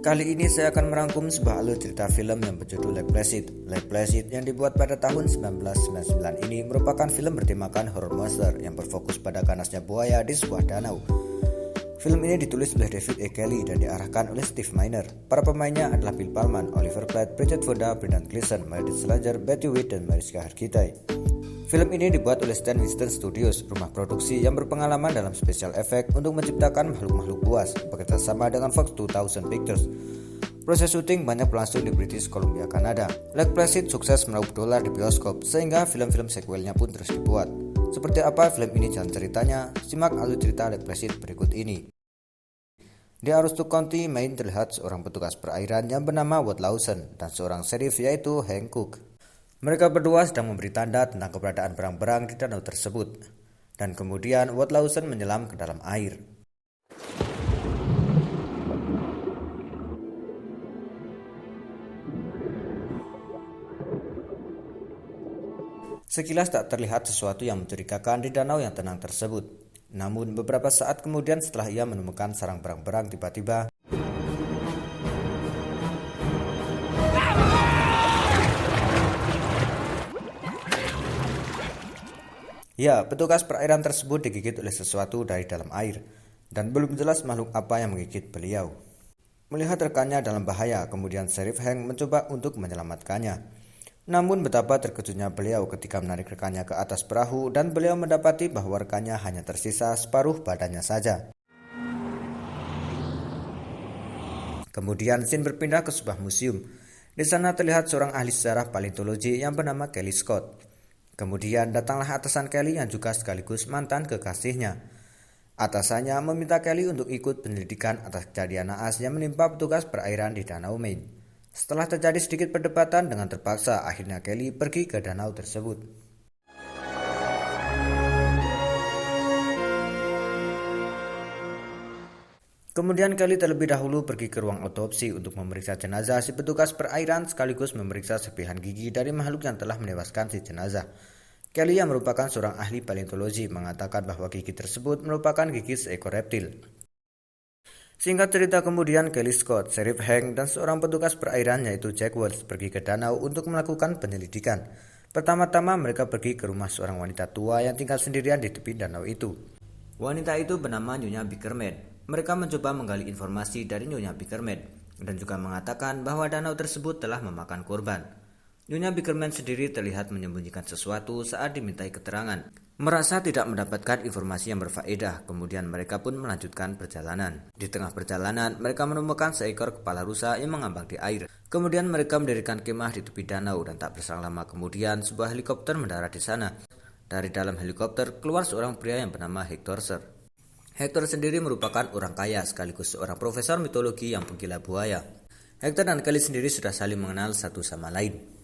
Kali ini saya akan merangkum sebuah alur cerita film yang berjudul Lake Placid. Lake Placid yang dibuat pada tahun 1999 ini merupakan film bertemakan horror monster yang berfokus pada ganasnya buaya di sebuah danau. Film ini ditulis oleh David E. Kelley dan diarahkan oleh Steve Miner. Para pemainnya adalah Bill Pullman, Oliver Platt, Bridget Fonda, Brendan Gleeson, Meredith Slager, Betty White, dan Mariska Hargitay. Film ini dibuat oleh Stan Winston Studios, rumah produksi yang berpengalaman dalam special effect untuk menciptakan makhluk-makhluk buas, bekerjasama dengan Fox 2000 Pictures. Proses syuting banyak berlangsung di British Columbia, Kanada. Lake Placid sukses meraup dolar di bioskop, sehingga film-film sequelnya pun terus dibuat. Seperti apa film ini jalan ceritanya? Simak alur cerita Lake Placid berikut ini. Di Aroostook County, Maine terlihat seorang petugas perairan yang bernama Walt Lawson dan seorang sheriff yaitu Hank Cook. Mereka berdua sedang memberi tanda tentang keberadaan berang-berang di danau tersebut. Dan kemudian Walt Lawson menyelam ke dalam air. Sekilas tak terlihat sesuatu yang mencurigakan di danau yang tenang tersebut. Namun beberapa saat kemudian setelah ia menemukan sarang berang-berang, tiba-tiba petugas perairan tersebut digigit oleh sesuatu dari dalam air, dan belum jelas makhluk apa yang menggigit beliau. Melihat rekannya dalam bahaya, kemudian Sheriff Hank mencoba untuk menyelamatkannya. Namun betapa terkejutnya beliau ketika menarik rekannya ke atas perahu dan beliau mendapati bahwa rekannya hanya tersisa separuh badannya saja. Kemudian scene berpindah ke sebuah museum. Di sana terlihat seorang ahli sejarah paleontologi yang bernama Kelly Scott. Kemudian datanglah atasan Kelly yang juga sekaligus mantan kekasihnya. Atasannya meminta Kelly untuk ikut penyelidikan atas kejadian naas yang menimpa petugas perairan di Danau Maine. Setelah terjadi sedikit perdebatan dengan terpaksa, akhirnya Kelly pergi ke danau tersebut. Kemudian Kelly terlebih dahulu pergi ke ruang otopsi untuk memeriksa jenazah si petugas perairan sekaligus memeriksa serpihan gigi dari makhluk yang telah menewaskan si jenazah. Kelly yang merupakan seorang ahli paleontologi mengatakan bahwa gigi tersebut merupakan gigi seekor reptil. Singkat cerita kemudian Kelly Scott, Sheriff Hank, dan seorang petugas perairan yaitu Jack Wells pergi ke danau untuk melakukan penyelidikan. Pertama-tama mereka pergi ke rumah seorang wanita tua yang tinggal sendirian di tepi danau itu. Wanita itu bernama Nyonya Bickerman. Mereka mencoba menggali informasi dari Nyonya Bickerman dan juga mengatakan bahwa danau tersebut telah memakan korban. Nyonya Bickerman sendiri terlihat menyembunyikan sesuatu saat dimintai keterangan. Merasa tidak mendapatkan informasi yang berfaedah, kemudian mereka pun melanjutkan perjalanan. Di tengah perjalanan, mereka menemukan seekor kepala rusa yang mengambang di air. Kemudian mereka mendirikan kemah di tepi danau dan tak berselang lama kemudian sebuah helikopter mendarat di sana. Dari dalam helikopter keluar seorang pria yang bernama Hector Sir. Hector sendiri merupakan orang kaya sekaligus seorang profesor mitologi yang penggila buaya. Hector dan Kelly sendiri sudah saling mengenal satu sama lain.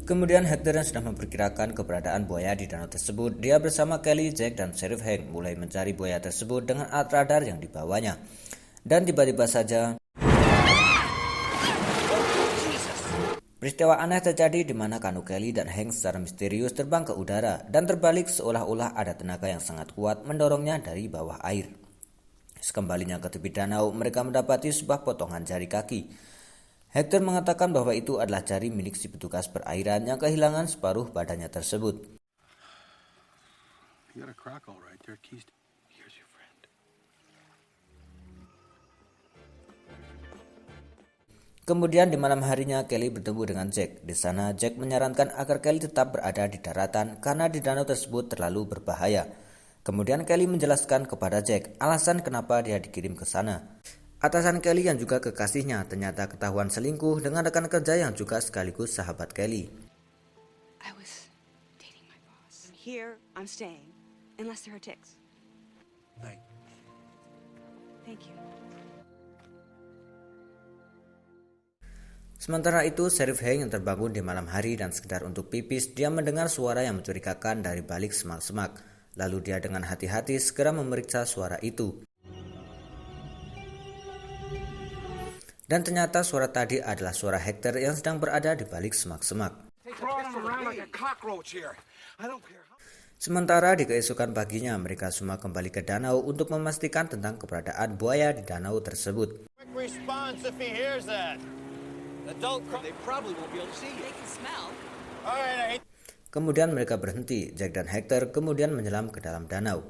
Kemudian Hector yang sudah memperkirakan keberadaan buaya di danau tersebut, dia bersama Kelly, Jack, dan Sheriff Hank mulai mencari buaya tersebut dengan alat radar yang dibawanya. Dan tiba-tiba saja peristiwa aneh terjadi di mana kanu Kelly dan Hank secara misterius terbang ke udara dan terbalik seolah-olah ada tenaga yang sangat kuat mendorongnya dari bawah air. Sekembalinya ke tepi danau, mereka mendapati sebuah potongan jari kaki. Hector mengatakan bahwa itu adalah jari milik si petugas perairan yang kehilangan separuh badannya tersebut. Kemudian di malam harinya Kelly bertemu dengan Jack. Di sana Jack menyarankan agar Kelly tetap berada di daratan karena di danau tersebut terlalu berbahaya. Kemudian Kelly menjelaskan kepada Jack alasan kenapa dia dikirim ke sana. Atasan Kelly yang juga kekasihnya ternyata ketahuan selingkuh dengan rekan kerja yang juga sekaligus sahabat Kelly. I was dating my boss. Here, I'm staying, unless there are ticks. Thank you. Sementara itu, Sheriff Hank yang terbangun di malam hari dan sekedar untuk pipis, dia mendengar suara yang mencurigakan dari balik semak-semak. Lalu dia dengan hati-hati segera memeriksa suara itu. Dan ternyata suara tadi adalah suara Hector yang sedang berada di balik semak-semak. Sementara di keesokan paginya mereka semua kembali ke danau untuk memastikan tentang keberadaan buaya di danau tersebut. response if he hears that? They probably won't be able to see you. They can smell. All right, I hate Kemudian mereka berhenti. Jack dan Hector kemudian menyelam ke dalam danau.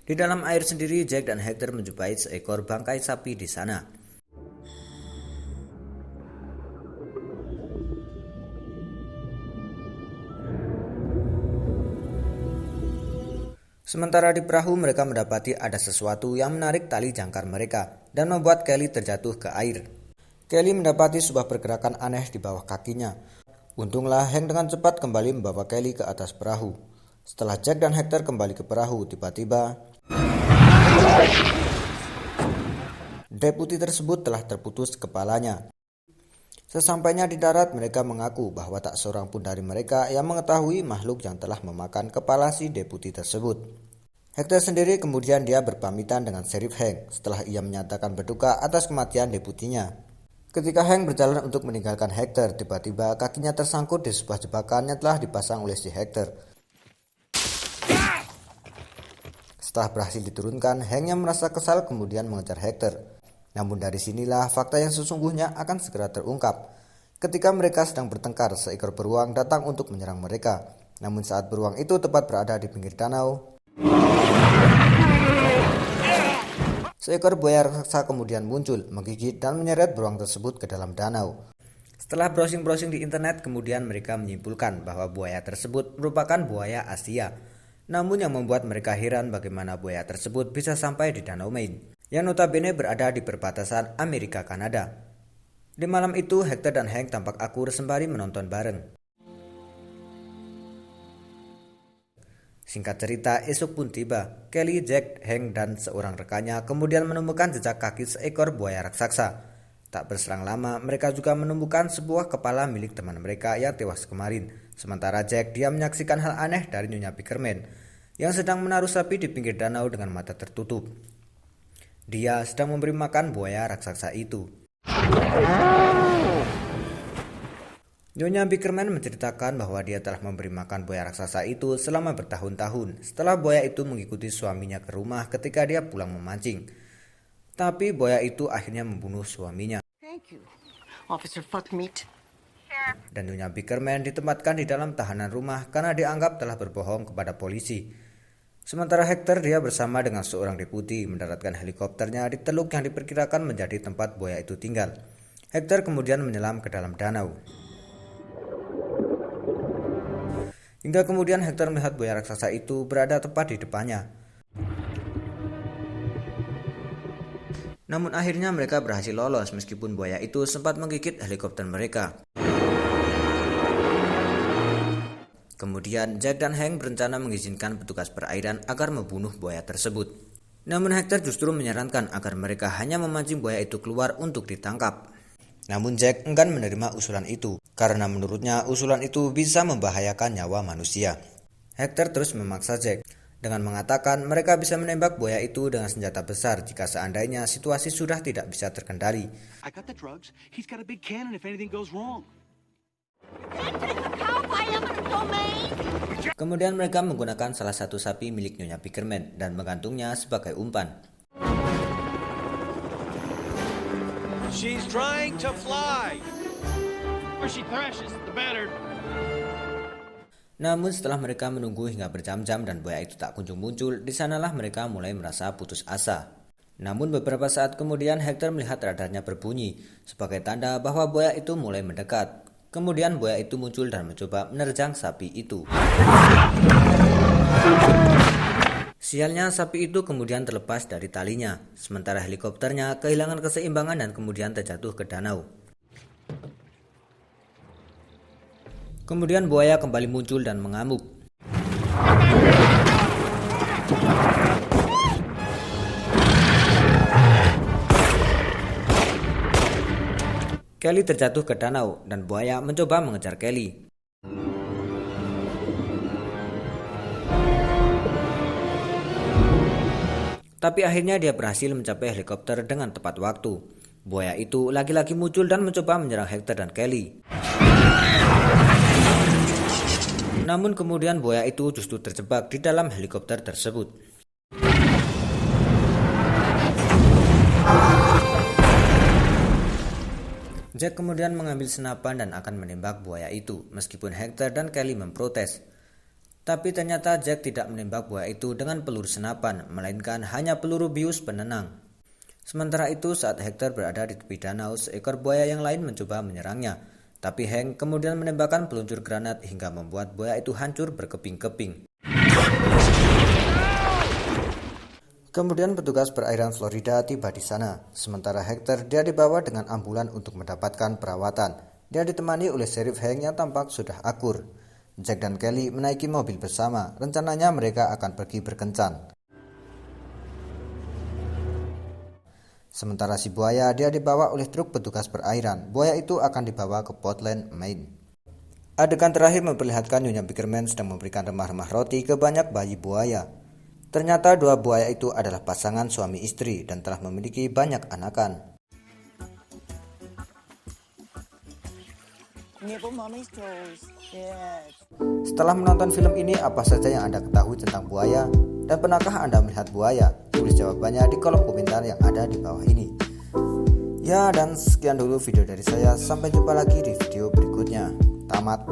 Di dalam air sendiri, Jack dan Hector menjumpai seekor bangkai sapi di sana. Sementara di perahu, mereka mendapati ada sesuatu yang menarik tali jangkar mereka dan membuat Kelly terjatuh ke air. Kelly mendapati sebuah pergerakan aneh di bawah kakinya. Untunglah Hank dengan cepat kembali membawa Kelly ke atas perahu. Setelah Jack dan Hector kembali ke perahu, tiba-tiba deputi tersebut telah terputus kepalanya. Sesampainya di darat, mereka mengaku bahwa tak seorang pun dari mereka yang mengetahui makhluk yang telah memakan kepala si deputi tersebut. Hector sendiri kemudian dia berpamitan dengan Sheriff Hank setelah ia menyatakan berduka atas kematian deputinya. Ketika Hank berjalan untuk meninggalkan Hector, tiba-tiba kakinya tersangkut di sebuah jebakan yang telah dipasang oleh si Hector. Setelah berhasil diturunkan, Hank yang merasa kesal kemudian mengejar Hector. Namun dari sinilah fakta yang sesungguhnya akan segera terungkap. Ketika mereka sedang bertengkar, seekor beruang datang untuk menyerang mereka. Namun saat beruang itu tepat berada di pinggir danau, seekor buaya raksasa kemudian muncul, menggigit dan menyeret beruang tersebut ke dalam danau. Setelah browsing-browsing di internet, kemudian mereka menyimpulkan bahwa buaya tersebut merupakan buaya Asia. Namun yang membuat mereka heran bagaimana buaya tersebut bisa sampai di Danau Maine, yang notabene berada di perbatasan Amerika-Kanada. Di malam itu, Hector dan Hank tampak akur sembari menonton bareng. Singkat cerita, esok pun tiba. Kelly, Jack, Hank, dan seorang rekannya kemudian menemukan jejak kaki seekor buaya raksasa. Tak berselang lama, mereka juga menemukan sebuah kepala milik teman mereka yang tewas kemarin. Sementara Jack, dia menyaksikan hal aneh dari Nyonya Bickerman yang sedang menaruh sapi di pinggir danau dengan mata tertutup. Dia sedang memberi makan buaya raksasa itu. Nyonya Bickerman menceritakan bahwa dia telah memberi makan buaya raksasa itu selama bertahun-tahun setelah buaya itu mengikuti suaminya ke rumah ketika dia pulang memancing. Tapi buaya itu akhirnya membunuh suaminya. Thank you, Officer Fuckmeat. Dan Nyonya Bickerman ditempatkan di dalam tahanan rumah karena dianggap telah berbohong kepada polisi. Sementara Hector, dia bersama dengan seorang deputi mendaratkan helikopternya di teluk yang diperkirakan menjadi tempat buaya itu tinggal. Hector kemudian menyelam ke dalam danau. Hingga kemudian Hector melihat buaya raksasa itu berada tepat di depannya. Namun akhirnya mereka berhasil lolos meskipun buaya itu sempat menggigit helikopter mereka. Kemudian Jack dan Hank berencana mengizinkan petugas perairan agar membunuh buaya tersebut. Namun Hector justru menyarankan agar mereka hanya memancing buaya itu keluar untuk ditangkap. Namun Jack enggan menerima usulan itu, karena menurutnya usulan itu bisa membahayakan nyawa manusia. Hector terus memaksa Jack dengan mengatakan mereka bisa menembak buaya itu dengan senjata besar jika seandainya situasi sudah tidak bisa terkendali. I got the drugs. He's got a big cannon if anything goes wrong. Kemudian mereka menggunakan salah satu sapi milik Nyonya Bickerman dan menggantungnya sebagai umpan. She's trying to fly. Where she thrashes, the better. Namun setelah mereka menunggu hingga berjam-jam dan buaya itu tak kunjung muncul, di sanalah mereka mulai merasa putus asa. Namun beberapa saat kemudian Hector melihat radarnya berbunyi sebagai tanda bahwa buaya itu mulai mendekat. Kemudian buaya itu muncul dan mencoba menerjang sapi itu. Sialnya, sapi itu kemudian terlepas dari talinya, sementara helikopternya kehilangan keseimbangan dan kemudian terjatuh ke danau. Kemudian buaya kembali muncul dan mengamuk. Kelly terjatuh ke danau dan buaya mencoba mengejar Kelly. Tapi akhirnya dia berhasil mencapai helikopter dengan tepat waktu. Buaya itu lagi-lagi muncul dan mencoba menyerang Hector dan Kelly. Namun kemudian buaya itu justru terjebak di dalam helikopter tersebut. Jack kemudian mengambil senapan dan akan menembak buaya itu, meskipun Hector dan Kelly memprotes. Tapi ternyata Jack tidak menembak buaya itu dengan peluru senapan, melainkan hanya peluru bius penenang. Sementara itu, saat Hector berada di tepi danau, seekor buaya yang lain mencoba menyerangnya. Tapi Hank kemudian menembakkan peluncur granat hingga membuat buaya itu hancur berkeping-keping. Kemudian petugas perairan Florida tiba di sana. Sementara Hector dia dibawa dengan ambulan untuk mendapatkan perawatan. Dia ditemani oleh Sheriff Hank yang tampak sudah akur. Jack dan Kelly menaiki mobil bersama. Rencananya mereka akan pergi berkencan. Sementara si buaya dia dibawa oleh truk petugas perairan. Buaya itu akan dibawa ke Portland, Maine. Adegan terakhir memperlihatkan Nyonya Bickerman sedang memberikan remah-remah roti ke banyak bayi buaya. Ternyata dua buaya itu adalah pasangan suami istri dan telah memiliki banyak anakan. Setelah menonton film ini, apa saja yang Anda ketahui tentang buaya? Dan pernahkah Anda melihat buaya? Tulis jawabannya di kolom komentar yang ada di bawah ini. Ya, dan sekian dulu video dari saya. Sampai jumpa lagi di video berikutnya. Tamat.